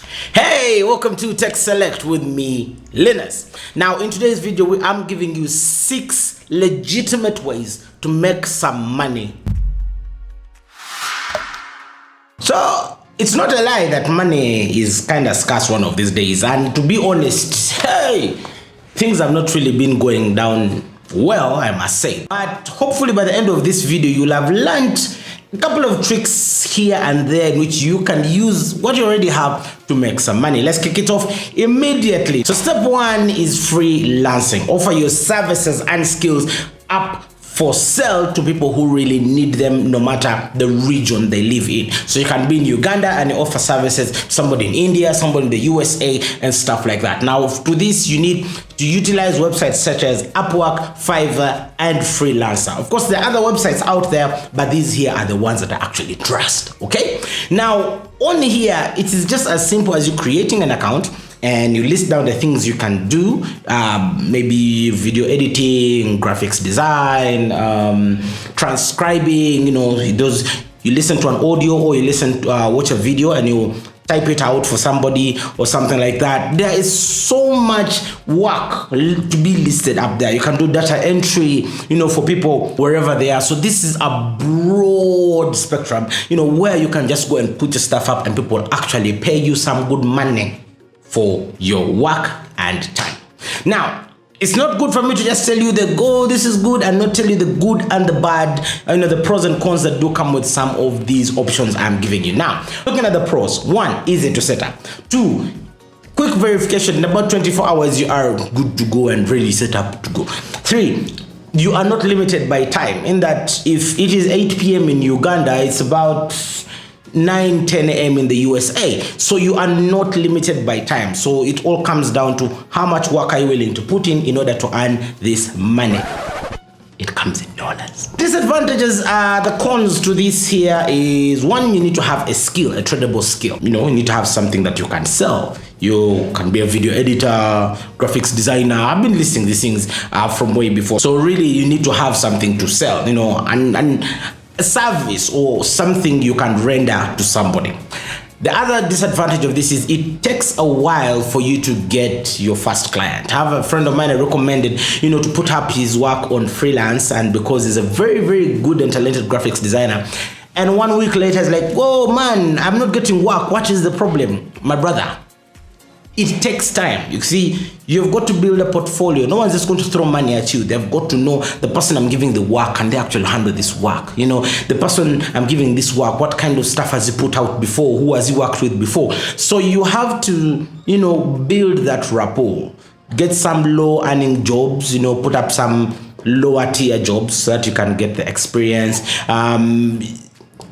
Hey, welcome to Tech Select with me, Linus. Now, in today's video, I'm giving you 6 legitimate ways to make some money. So, it's not a lie that money is kind of scarce one of these days. And to be honest, hey, things have not really been going down well, I must say. But hopefully by the end of this video, you'll have learned a couple of tricks here and there in which you can use what you already have to make some money. Let's kick it off immediately. So step 1 is freelancing. Offer your services and skills up for sale to people who really need them, no matter the region they live in. So you can be in Uganda and you offer services to somebody in India, somebody in the USA, and stuff like that. Now, to this, you need to utilize websites such as Upwork, Fiverr, and Freelancer. Of course, there are other websites out there, but these here are the ones that I actually trust, okay? Now, on here, it is just as simple as you creating an account and you list down the things you can do, maybe video editing, graphics design, transcribing, you listen to an audio or you listen to watch a video and you type it out for somebody or something like that. There is so much work to be listed up there. You can do data entry, for people wherever they are. So this is a broad spectrum, where you can just go and put your stuff up and people actually pay you some good money for your work and time. Now, it's not good for me to just tell you this is good and not tell you the good and the bad, the pros and cons that do come with some of these options I'm giving you. Now, looking at the pros: 1, easy to set up. 2, quick verification. In about 24 hours, you are good to go and really set up to go. 3, you are not limited by time, in that if it is 8 p.m. in Uganda, it's about 9-10 a.m. in the USA. So you are not limited by time. So it all comes down to how much work are you willing to put in order to earn this money. It comes in dollars. Disadvantages, the cons to this here is: 1, you need to have a skill, a tradable skill. You need to have something that you can sell. You can be a video editor, graphics designer. I've been listing these things from way before. So really, you need to have something to sell, and a service or something you can render to somebody. The other disadvantage of this is it takes a while for you to get your first client. I have a friend of mine that recommended, to put up his work on freelance, and because he's a very, very good and talented graphics designer. And 1 week later, he's like, "Whoa, man, I'm not getting work. What is the problem?" My brother, it takes time. You see, you've got to build a portfolio. No one's just going to throw money at you. They've got to know the person I'm giving the work, can they actually handle this work? The person I'm giving this work, what kind of stuff has he put out before? Who has he worked with before? So you have to, build that rapport. Get some low earning jobs, put up some lower tier jobs so that you can get the experience.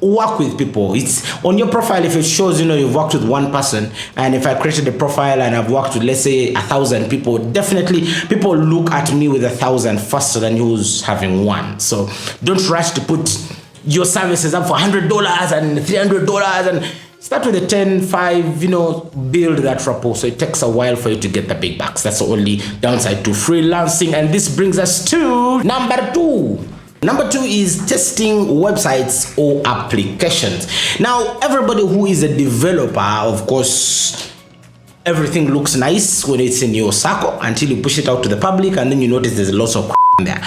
Work with people. It's on your profile. If it shows you've worked with one person, and if I created a profile and I've worked with, let's say, 1,000 people, definitely people look at me with 1,000 faster than who's having one. So don't rush to put your services up for $100 and $300 and start with a 10, 5, build that rapport. So it takes a while for you to get the big bucks. That's the only downside to freelancing. And this brings us to number 2. Number 2 is testing websites or applications. Now, everybody who is a developer, of course, everything looks nice when it's in your circle until you push it out to the public, and then you notice there's lots of in there.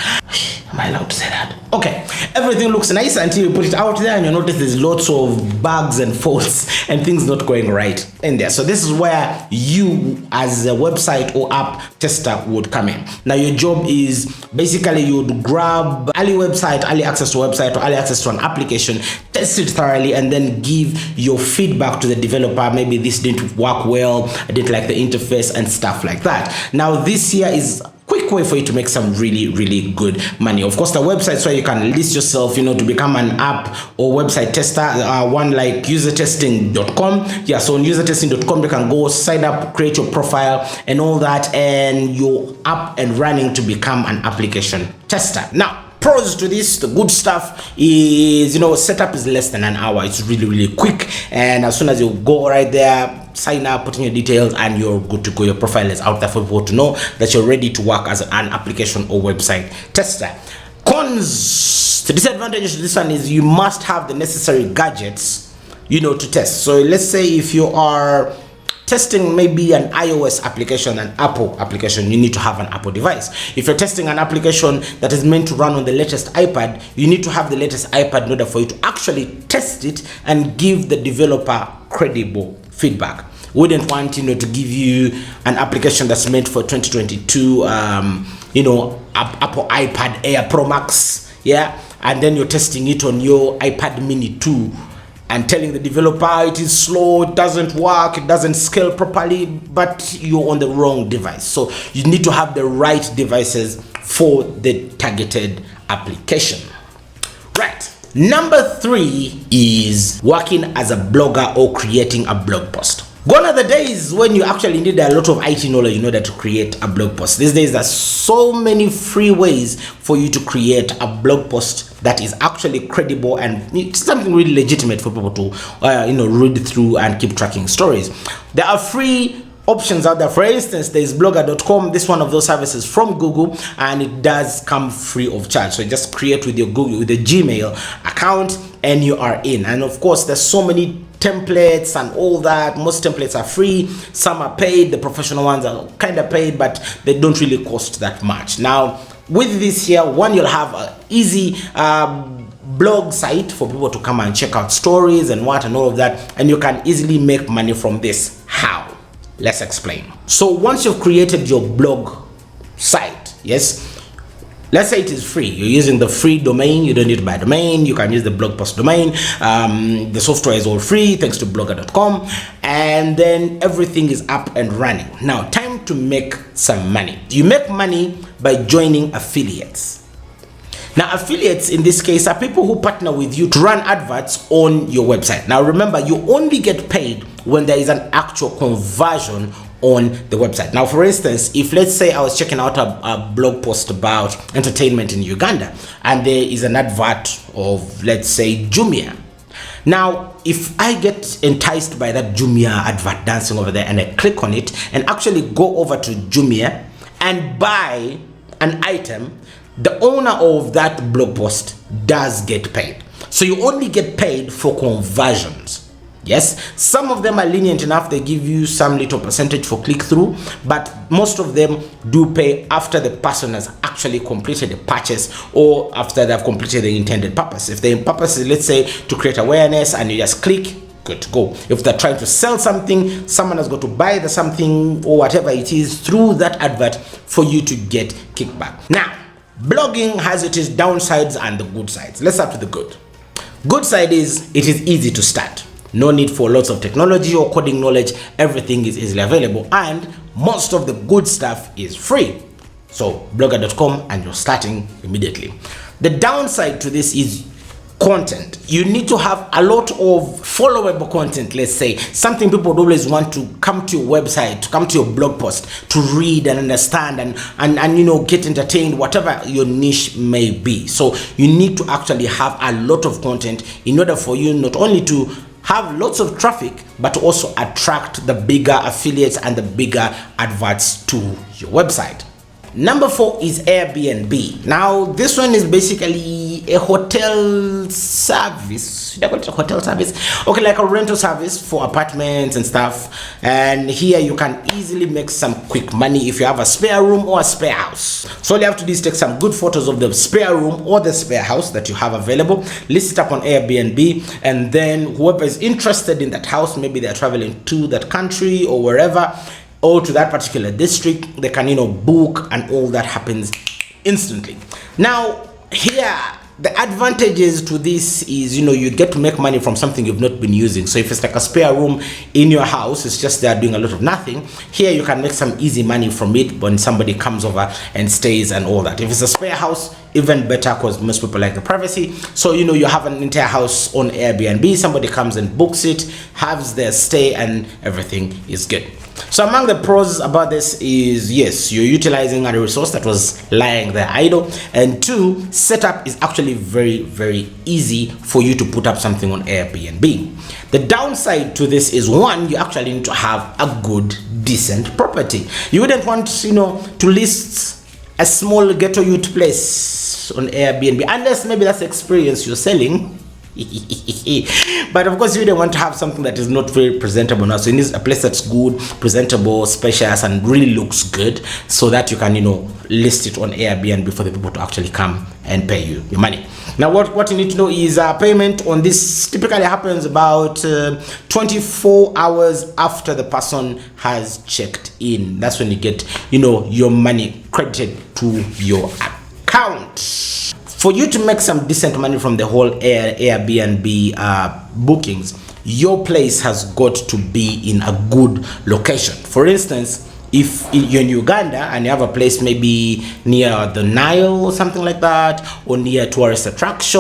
Am I allowed to say that? Okay. Everything looks nice until you put it out there and you notice there's lots of bugs and faults and things not going right in there. So this is where you, as a website or app tester, would come in. Now your job is basically you would grab early access to website or early access to an application, test it thoroughly, and then give your feedback to the developer. Maybe this didn't work well, I didn't like the interface and stuff like that. Now this here is quick way for you to make some really, really good money. Of course, the websites where you can list yourself, to become an app or website tester, one like usertesting.com. Yeah, so on usertesting.com, you can go sign up, create your profile and all that, and you're up and running to become an application tester. Now, pros to this, the good stuff is, setup is less than an hour. It's really, really quick. And as soon as you go right there, sign up, put in your details, and you're good to go. Your profile is out there for people to know that you're ready to work as an application or website tester. Cons, the disadvantage to this one is you must have the necessary gadgets, to test. So let's say if you are testing maybe an iOS application, an Apple application, you need to have an Apple device. If you're testing an application that is meant to run on the latest iPad, you need to have the latest iPad in order for you to actually test it and give the developer credible feedback. Wouldn't want to give you an application that's meant for 2022 Apple iPad Air Pro Max, yeah, and then you're testing it on your iPad Mini 2 and telling the developer it is slow, it doesn't work, it doesn't scale properly, but you're on the wrong device. So you need to have the right devices for the targeted application. Right. Number 3 is working as a blogger or creating a blog post. Gone are the days when you actually need a lot of IT knowledge in order to create a blog post. These days, there's so many free ways for you to create a blog post that is actually credible and it's something really legitimate for people to read through and keep tracking stories. There are free options out there. For instance, there is blogger.com. This one of those services from Google, and it does come free of charge. So you just create with your Google, with the Gmail account, and you are in. And of course, there's so many templates and all that. Most templates are free, some are paid. The professional ones are kind of paid, but they don't really cost that much. Now with this here, one, you'll have an easy blog site for people to come and check out stories and all of that, and you can easily make money from this. How? Let's explain. So once you've created your blog site, yes, let's say it is free. You're using the free domain. You don't need to buy a domain. You can use the blog post domain. The software is all free thanks to blogger.com, and then everything is up and running. Now, time to make some money. You make money by joining affiliates. Now, affiliates in this case are people who partner with you to run adverts on your website. Now, remember, you only get paid when there is an actual conversion on the website. Now, for instance, if let's say I was checking out a blog post about entertainment in Uganda, and there is an advert of, let's say, Jumia. Now, if I get enticed by that Jumia advert dancing over there and I click on it and actually go over to Jumia and buy an item, the owner of that blog post does get paid. So you only get paid for conversions. Yes, some of them are lenient enough, they give you some little percentage for click-through, but most of them do pay after the person has actually completed the purchase or after they've completed the intended purpose. If the purpose is, let's say, to create awareness and you just click, good to go. If they're trying to sell something, someone has got to buy the something or whatever it is through that advert for you to get kickback. Now, blogging has its downsides and the good sides. Let's start with the good. Good side is it is easy to start. No need for lots of technology or coding knowledge. Everything is easily available, and most of the good stuff is free. So blogger.com, and you're starting immediately. The downside to this is content. You need to have a lot of followable content. Let's say something people would always want to come to your website, to come to your blog post, to read and understand and get entertained, whatever your niche may be. So you need to actually have a lot of content in order for you not only to have lots of traffic, but also attract the bigger affiliates and the bigger adverts to your website. Number 4 is Airbnb. Now, this one is basically a hotel service. Should I call it a hotel service? Okay, like a rental service for apartments and stuff. And here you can easily make some quick money if you have a spare room or a spare house. So all you have to do is take some good photos of the spare room or the spare house that you have available, list it up on Airbnb, and then whoever is interested in that house, maybe they're traveling to that country or wherever, or to that particular district, they can book, and all that happens instantly. Now here, the advantages to this is you get to make money from something you've not been using. So if it's like a spare room in your house, it's just there doing a lot of nothing, here you can make some easy money from it when somebody comes over and stays and all that. If it's a spare house, even better, because most people like the privacy. So you have an entire house on Airbnb, somebody comes and books it, has their stay, and everything is good. So among the pros about this is, yes, you're utilizing a resource that was lying there idle, and 2, setup is actually very, very easy for you to put up something on Airbnb. The downside to this is, 1, you actually need to have a good, decent property. You wouldn't want, to list a small ghetto youth place on Airbnb, unless maybe that's the experience you're selling. But of course, you don't want to have something that is not very presentable now. So you need a place that's good, presentable, spacious, and really looks good, so that you can, list it on Airbnb for the people to actually come and pay you your money. Now, what you need to know is payment on this typically happens about 24 hours after the person has checked in. That's when you get, your money credited to your account. For you to make some decent money from the whole Airbnb bookings, your place has got to be in a good location. For instance, if you're in Uganda and you have a place maybe near the Nile or something like that, or near a tourist attraction,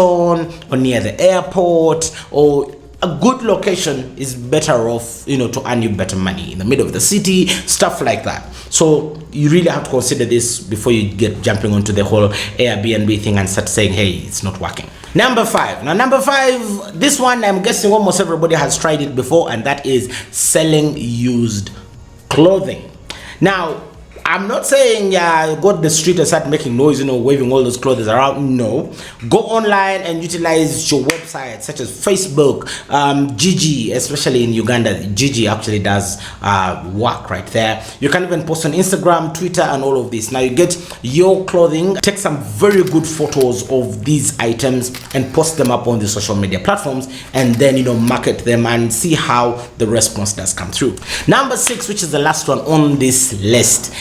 or near the airport, or a good location is better off, to earn you better money in the middle of the city, stuff like that. So you really have to consider this before you get jumping onto the whole Airbnb thing and start saying, hey, it's not working. Number 5. Now, number 5, this one I'm guessing almost everybody has tried it before, and that is selling used clothing. Now, I'm not saying go to the street and start making noise, waving all those clothes around. No, go online and utilize your website such as Facebook, Gigi, especially in Uganda. Gigi actually does work right there. You can even post on Instagram, Twitter, and all of this. Now you get your clothing, take some very good photos of these items and post them up on the social media platforms, and then market them and see how the response does come through. Number 6, which is the last one on this list.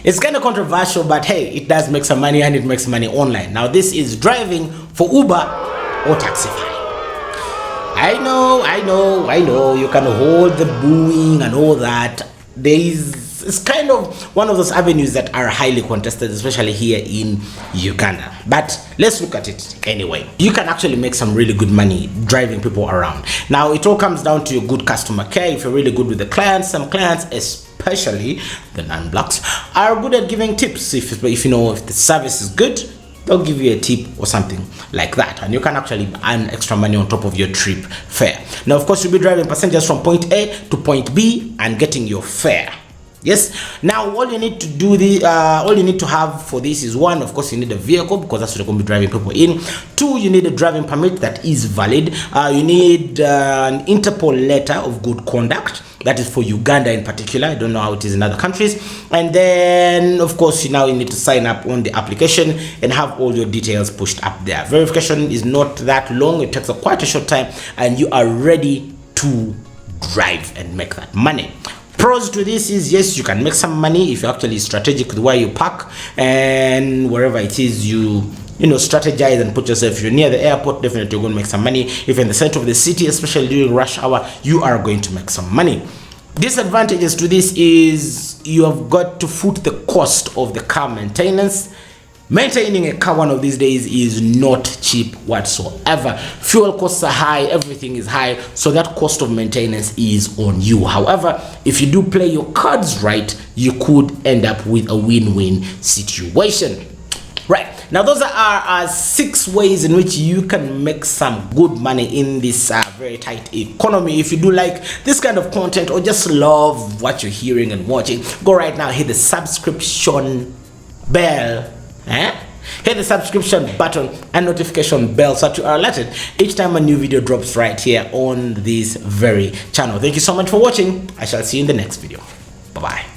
It's kind of controversial, but hey, it does make some money, and it makes money online. Now, this is driving for Uber or Taxify. I know, you can hold the booing and all that. It's kind of one of those avenues that are highly contested, especially here in Uganda. But let's look at it anyway. You can actually make some really good money driving people around. Now, it all comes down to your good customer care. If you're really good with the clients, some clients, especially the non-blacks, are good at giving tips. If the service is good, they'll give you a tip or something like that, and you can actually earn extra money on top of your trip fare. Now, of course, you'll be driving passengers from point A to point B and getting your fare. Yes. Now, all you need to have for this is, 1, of course, you need a vehicle, because that's what you're going to be driving people in. 2, you need a driving permit that is valid. You need an Interpol letter of good conduct. That is for Uganda in particular. I don't know how it is in other countries. And then, of course, you need to sign up on the application and have all your details pushed up there. Verification is not that long. It takes quite a short time, and you are ready to drive and make that money. Pros to this is, yes, you can make some money if you're actually strategic with where you park and wherever it is you strategize and put yourself. If you're near the airport, definitely you're going to make some money. If you're in the center of the city, especially during rush hour, you are going to make some money. Disadvantages to this is you have got to foot the cost of the car maintenance. Maintaining a car one of these days is not cheap whatsoever. Fuel costs are high, everything is high, so that cost of maintenance is on you. However, if you do play your cards right, you could end up with a win-win situation. Right, now those are 6 ways in which you can make some good money in this very tight economy. If you do like this kind of content or just love what you're hearing and watching, go right now, hit the subscription bell. Hit the subscription button and notification bell so that you are alerted each time a new video drops right here on this very channel. Thank you so much for watching. I shall see you in the next video. Bye bye.